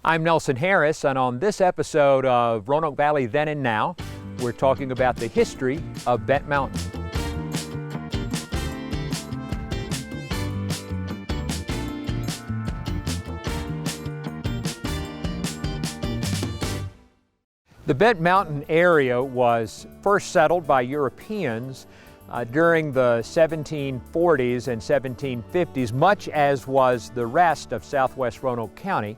I'm Nelson Harris, and on this episode of Roanoke Valley Then and Now, we're talking about the history of Bent Mountain. The Bent Mountain area was first settled by Europeans during the 1740s and 1750s, much as was the rest of southwest Roanoke County.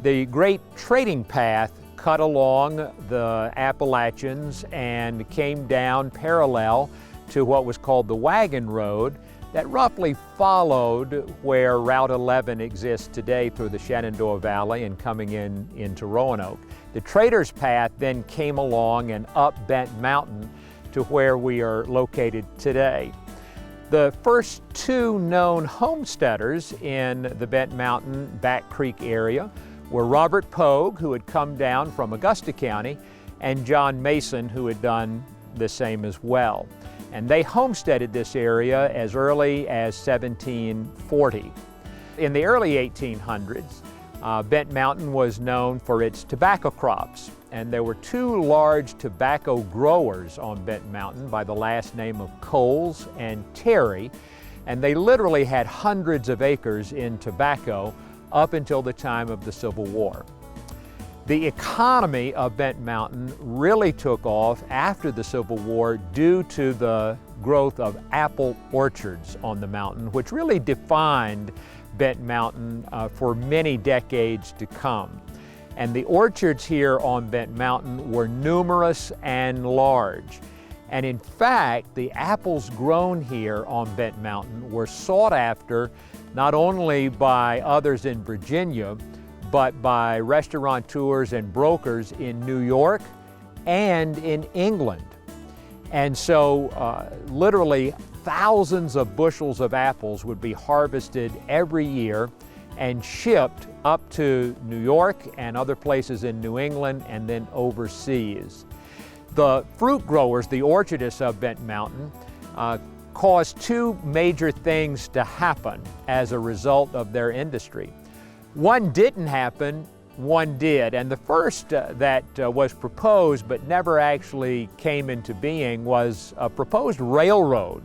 The great trading path cut along the Appalachians and came down parallel to what was called the Wagon Road that roughly followed where Route 11 exists today through the Shenandoah Valley and coming into Roanoke. The trader's path then came along and up Bent Mountain to where we are located today. The first two known homesteaders in the Bent Mountain Back Creek area were Robert Pogue, who had come down from Augusta County, and John Mason, who had done the same as well. And they homesteaded this area as early as 1740. In the early 1800s, Bent Mountain was known for its tobacco crops, and there were two large tobacco growers on Bent Mountain by the last name of Coles and Terry, and they literally had hundreds of acres in tobacco up until the time of the Civil War. The economy of Bent Mountain really took off after the Civil War due to the growth of apple orchards on the mountain, which really defined Bent Mountain for many decades to come. And the orchards here on Bent Mountain were numerous and large. And in fact, the apples grown here on Bent Mountain were sought after not only by others in Virginia, but by restaurateurs and brokers in New York and in England. And so literally thousands of bushels of apples would be harvested every year and shipped up to New York and other places in New England and then overseas. The fruit growers, the orchardists of Bent Mountain, caused two major things to happen as a result of their industry. One didn't happen, one did. And the first that was proposed but never actually came into being was a proposed railroad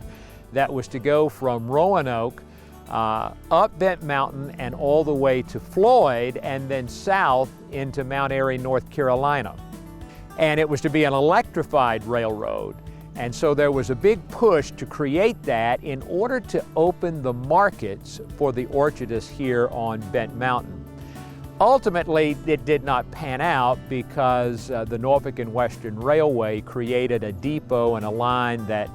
that was to go from Roanoke up Bent Mountain and all the way to Floyd and then south into Mount Airy, North Carolina. And it was to be an electrified railroad. And so there was a big push to create that in order to open the markets for the orchardists here on Bent Mountain. Ultimately, it did not pan out because the Norfolk and Western Railway created a depot and a line that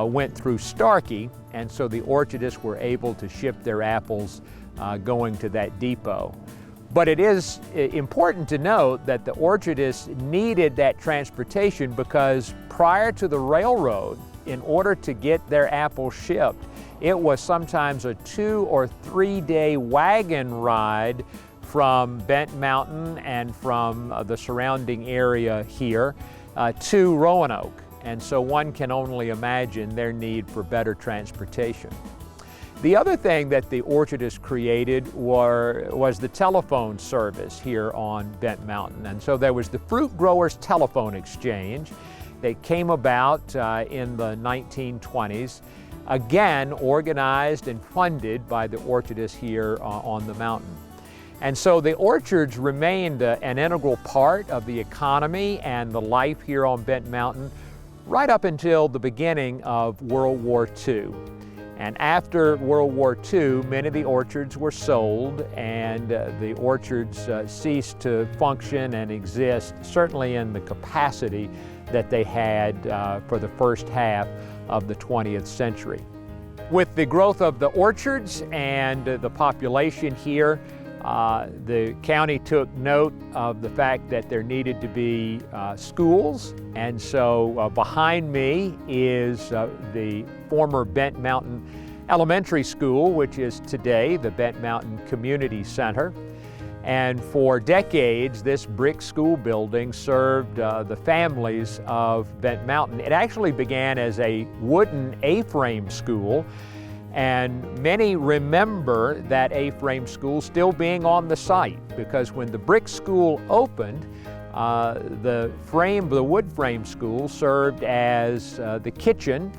went through Starkey, and so the orchardists were able to ship their apples going to that depot. But it is important to note that the orchardists needed that transportation because prior to the railroad, in order to get their apples shipped, it was sometimes a 2 or 3 day wagon ride from Bent Mountain and from the surrounding area here to Roanoke. And so one can only imagine their need for better transportation. The other thing that the orchardists created was the telephone service here on Bent Mountain. And so there was the Fruit Growers Telephone Exchange that came about in the 1920s, again organized and funded by the orchardists here on the mountain. And so the orchards remained an integral part of the economy and the life here on Bent Mountain right up until the beginning of World War II. And after World War II, many of the orchards were sold and the orchards ceased to function and exist, certainly in the capacity that they had for the first half of the 20th century. With the growth of the orchards and the population here, the county took note of the fact that there needed to be schools, and so behind me is the former Bent Mountain Elementary School, which is today the Bent Mountain Community Center. And for decades, this brick school building served the families of Bent Mountain. It actually began as a wooden A-frame school, And many remember that A-frame school still being on the site, because when the brick school opened, the wood frame school served as the kitchen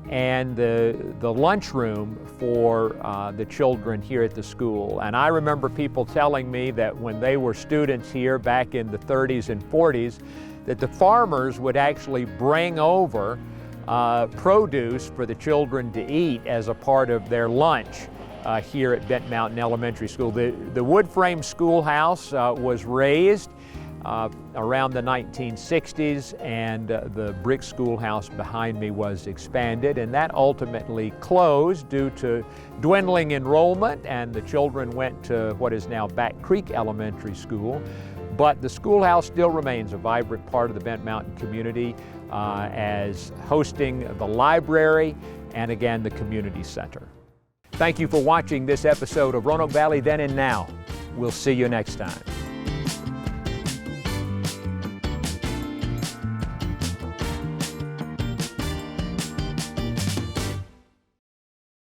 and the lunchroom for the children here at the school. And I remember people telling me that when they were students here back in the 30s and 40s, that the farmers would actually bring over produce for the children to eat as a part of their lunch here at Vinton Mountain Elementary School. The wood frame schoolhouse was raised around the 1960s, and the brick schoolhouse behind me was expanded, and that ultimately closed due to dwindling enrollment, and the children went to what is now Back Creek Elementary School. But the schoolhouse still remains a vibrant part of the Vinton Mountain community as hosting the library and again the community center. Thank you for watching this episode of Roanoke Valley Then and Now. We'll see you next time.